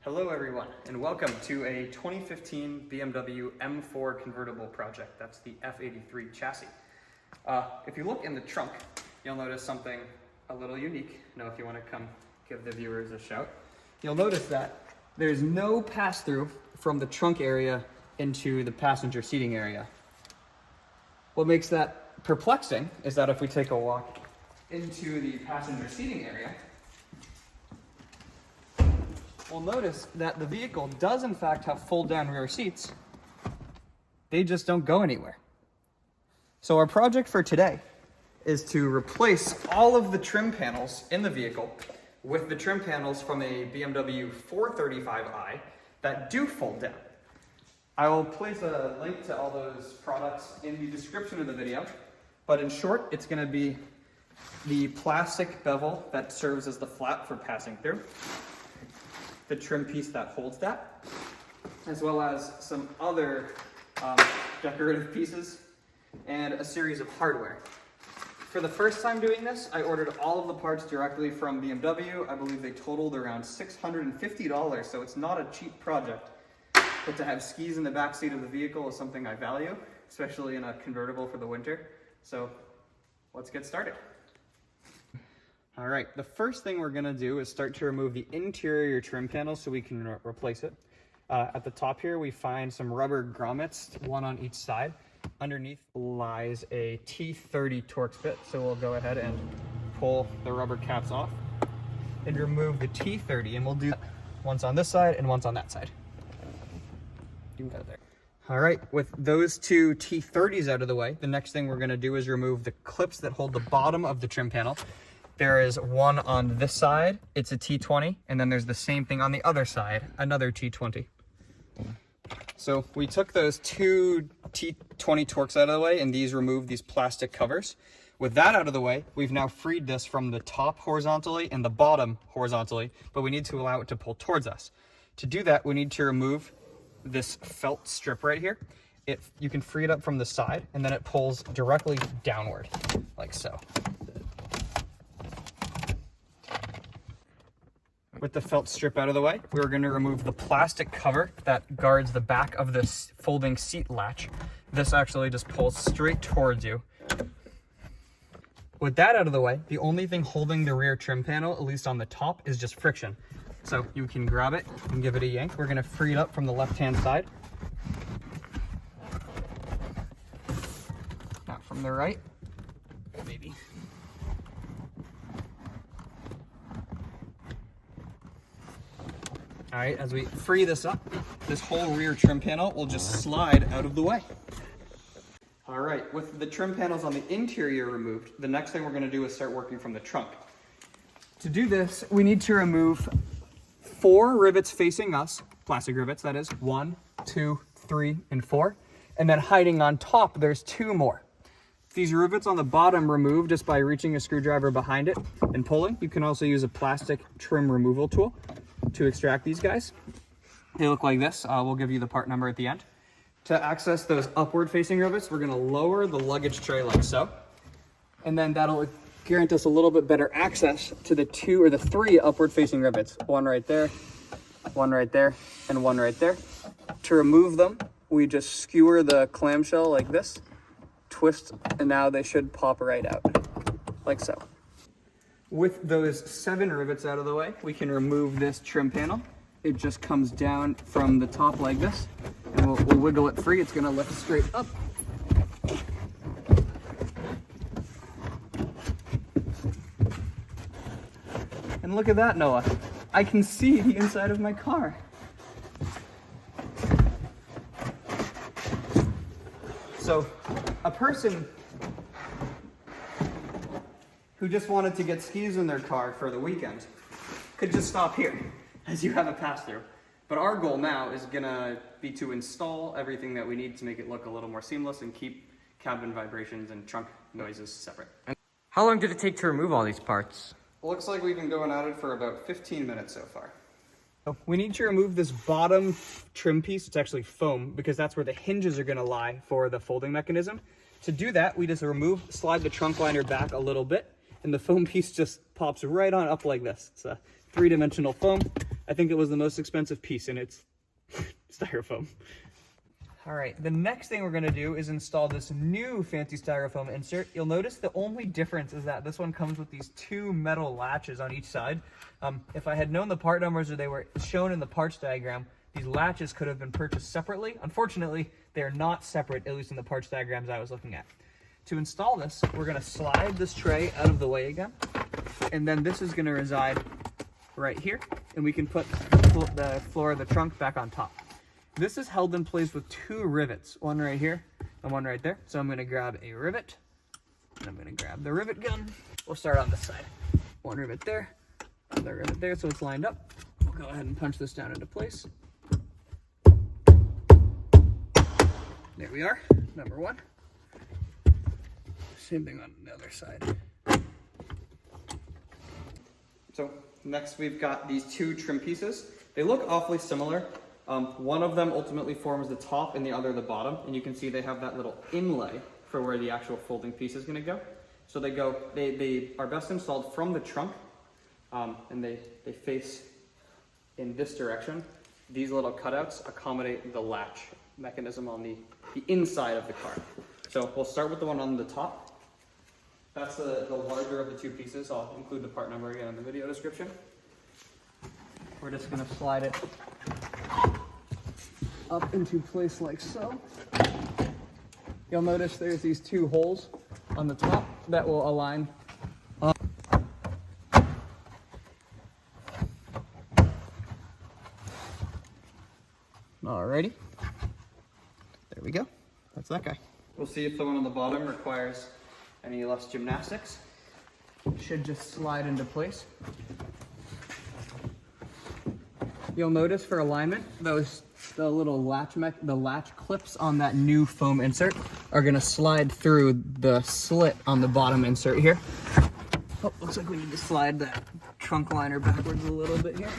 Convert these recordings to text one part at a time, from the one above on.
Hello everyone, and welcome to a 2015 BMW M4 convertible project. That's the F83 chassis. If you look in the trunk, you'll notice something a little unique. Now if you want to come give the viewers a shout, you'll notice that there's no pass-through from the trunk area into the passenger seating area. What makes that perplexing is that if we take a walk into the passenger seating area, we'll notice that the vehicle does in fact have fold-down rear seats. They just don't go anywhere. So our project for today is to replace all of the trim panels in the vehicle with the trim panels from a BMW 435i that do fold down. I will place a link to all those products in the description of the video, but in short, it's going to be the plastic bevel that serves as the flap for passing through, the trim piece that holds that, as well as some other decorative pieces and a series of hardware. For the first time doing this, I ordered all of the parts directly from BMW. I believe they totaled around $650, so it's not a cheap project. But to have skis in the back seat of the vehicle is something I value, especially in a convertible for the winter. So let's get started. All right, the first thing we're gonna do is start to remove the interior trim panels so we can replace it. At the top here, we find some rubber grommets, one on each side. Underneath lies a T30 Torx bit, so we'll go ahead and pull the rubber caps off and remove the T30, and we'll do once on this side and once on that side. All right, with those two T30s out of the way, the next thing we're gonna do is remove the clips that hold the bottom of the trim panel. There is one on this side, it's a T20, and then there's the same thing on the other side, another T20. So we took those two T20 Torx out of the way, and these removed these plastic covers. With that out of the way, we've now freed this from the top horizontally and the bottom horizontally, but we need to allow it to pull towards us. To do that, we need to remove this felt strip right here. You can free it up from the side, and then it pulls directly downward, like so. With the felt strip out of the way, we're going to remove the plastic cover that guards the back of this folding seat latch. This actually just pulls straight towards you. With that out of the way, the only thing holding the rear trim panel, at least on the top, is just friction. So you can grab it and give it a yank. We're going to free it up from the left-hand side. Not from the right, maybe. All right, as we free this up, this whole rear trim panel will just slide out of the way. All right, with the trim panels on the interior removed, the next thing we're gonna do is start working from the trunk. To do this, we need to remove 4 rivets facing us, plastic rivets that is, 1, 2, 3, and 4. And then hiding on top, there's 2 more. These rivets on the bottom remove just by reaching a screwdriver behind it and pulling. You can also use a plastic trim removal tool to extract these guys. They look like this. We'll give you the part number at the end. To access those upward facing rivets, we're gonna lower the luggage tray like so. And then that'll grant us a little bit better access to the 2 or the 3 upward facing rivets. One right there, one right there, and one right there. To remove them, we just skewer the clamshell like this, twist, and now they should pop right out, like so. With those 7 rivets out of the way, we can remove this trim panel. It just comes down from the top like this, and we'll wiggle it free. It's gonna lift straight up. And look at that, Noah. I can see the inside of my car. So, a person who just wanted to get skis in their car for the weekend could just stop here, as you have a pass-through. But our goal now is gonna be to install everything that we need to make it look a little more seamless and keep cabin vibrations and trunk noises separate. How long did it take to remove all these parts? Looks like we've been going at it for about 15 minutes so far. We need to remove this bottom trim piece. It's actually foam, because that's where the hinges are gonna lie for the folding mechanism. To do that, we just slide the trunk liner back a little bit, and the foam piece just pops right on up like this. It's a 3-dimensional foam. I think it was the most expensive piece, and it's styrofoam. All right, the next thing we're gonna do is install this new fancy styrofoam insert. You'll notice the only difference is that this one comes with these two metal latches on each side. If I had known the part numbers or they were shown in the parts diagram, these latches could have been purchased separately. Unfortunately, they're not separate, at least in the parts diagrams I was looking at. To install this, we're gonna slide this tray out of the way again, and then this is gonna reside right here, and we can put the floor of the trunk back on top. This is held in place with two rivets, one right here and one right there. So I'm gonna grab a rivet, and I'm gonna grab the rivet gun. We'll start on this side. One rivet there, another rivet there, so it's lined up. We'll go ahead and punch this down into place. There we are, number one. Same thing on the other side. So next we've got these two trim pieces. They look awfully similar. One of them ultimately forms the top and the other the bottom, and you can see they have that little inlay for where the actual folding piece is going to go. So they are best installed from the trunk, and they face in this direction. These little cutouts accommodate the latch mechanism on the inside of the car. So we'll start with the one on the top. That's the larger of the two pieces. I'll include the part number again in the video description. We're just going to slide it up into place like so. You'll notice there's these two holes on the top that will align up. Alrighty, there we go. That's that guy. We'll see if the one on the bottom requires any less gymnastics. Should just slide into place. You'll notice for alignment, the little latch clips on that new foam insert are gonna slide through the slit on the bottom insert here. Oh, looks like we need to slide that trunk liner backwards a little bit here.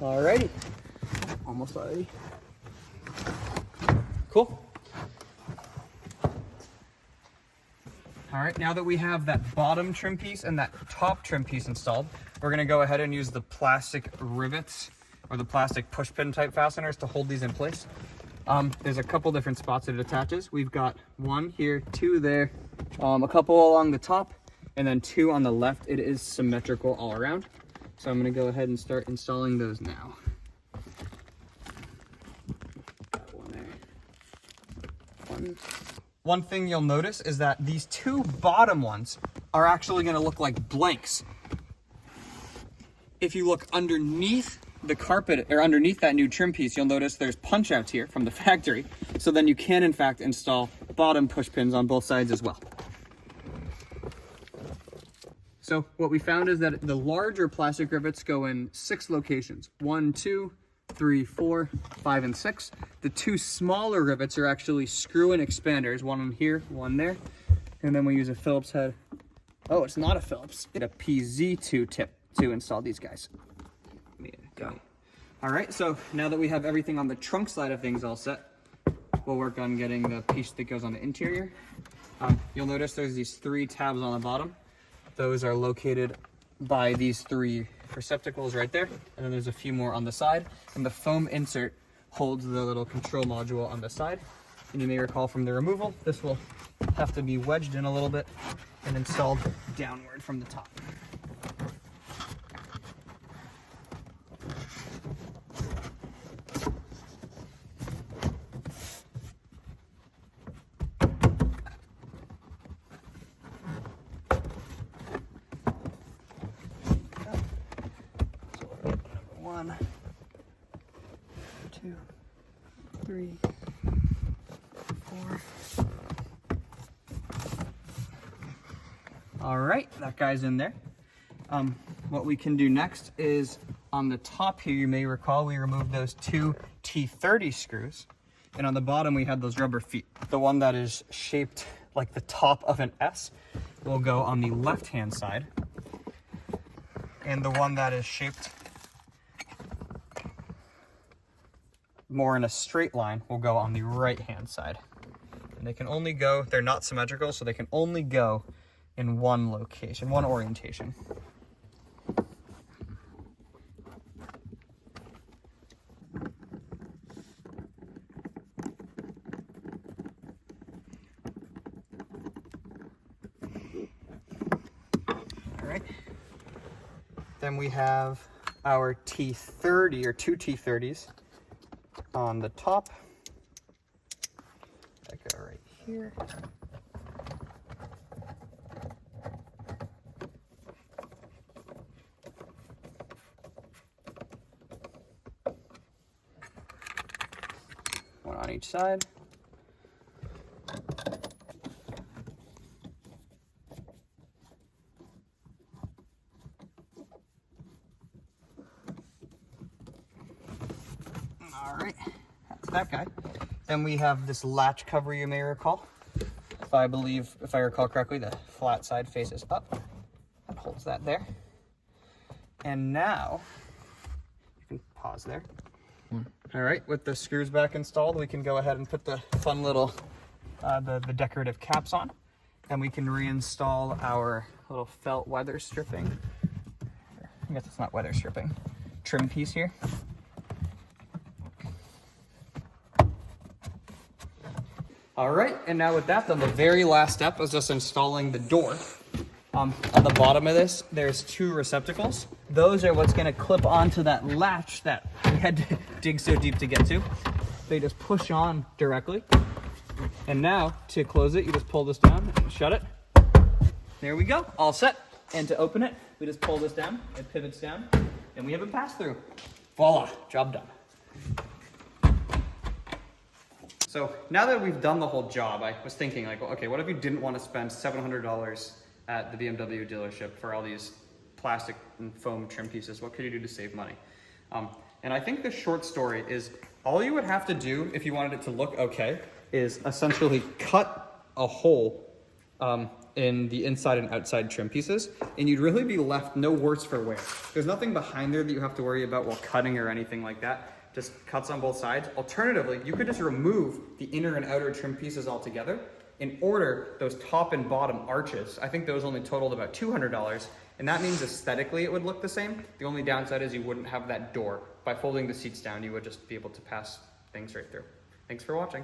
Alrighty, almost already. Cool. All right, now that we have that bottom trim piece and that top trim piece installed, we're gonna go ahead and use the plastic rivets or the plastic push pin type fasteners to hold these in place. There's a couple different spots that it attaches. We've got one here, two there, a couple along the top, and then two on the left. It is symmetrical all around. So I'm gonna go ahead and start installing those now. Got one there. One thing you'll notice is that these two bottom ones are actually gonna look like blanks. If you look underneath the carpet or underneath that new trim piece, you'll notice there's punch outs here from the factory. So then you can in fact install bottom push pins on both sides as well. So what we found is that the larger plastic rivets go in 6 locations. 1, 2, 3, 4, 5, and 6. The two smaller rivets are actually screw-in expanders, one here, one there. And then we use a Phillips head. Oh, it's not a Phillips. It's a PZ2 tip to install these guys. Go. All right, so now that we have everything on the trunk side of things all set, we'll work on getting the piece that goes on the interior. You'll notice there's these 3 tabs on the bottom. Those are located by these 3 receptacles right there, and then there's a few more on the side, and the foam insert holds the little control module on the side. And you may recall from the removal, this will have to be wedged in a little bit and installed downward from the top. One, 2, 3, 4. All right, that guy's in there. What we can do next is on the top here, you may recall we removed those 2 T30 screws, and on the bottom we had those rubber feet. The one that is shaped like the top of an S will go on the left-hand side, and the one that is shaped more in a straight line will go on the right-hand side. And they can only go, they're not symmetrical, so they can only go in one location, one orientation. All right. Then we have our T30 or two T30s on the top. That go right here. One on each side. All right, that's that guy. Then we have this latch cover, you may recall. If I recall correctly, the flat side faces up. That holds that there. And now, you can pause there. All right, with the screws back installed, we can go ahead and put the fun little, the decorative caps on. And we can reinstall our little felt weather stripping. I guess it's not weather stripping. Trim piece here. All right, and now with that done, the very last step is just installing the door. On the bottom of this, there's two receptacles. Those are what's gonna clip onto that latch that we had to dig so deep to get to. They just push on directly. And now, to close it, you just pull this down and shut it. There we go, all set. And to open it, we just pull this down, it pivots down, and we have a pass-through. Voila, job done. So now that we've done the whole job, I was thinking like, okay, what if you didn't want to spend $700 at the BMW dealership for all these plastic and foam trim pieces? What could you do to save money? And I think the short story is all you would have to do if you wanted it to look okay is essentially cut a hole in the inside and outside trim pieces, and you'd really be left no worse for wear. There's nothing behind there that you have to worry about while cutting or anything like that. Just cuts on both sides. Alternatively, you could just remove the inner and outer trim pieces altogether and order those top and bottom arches. I think those only totaled about $200, and that means aesthetically it would look the same. The only downside is you wouldn't have that door. By folding the seats down, you would just be able to pass things right through. Thanks for watching.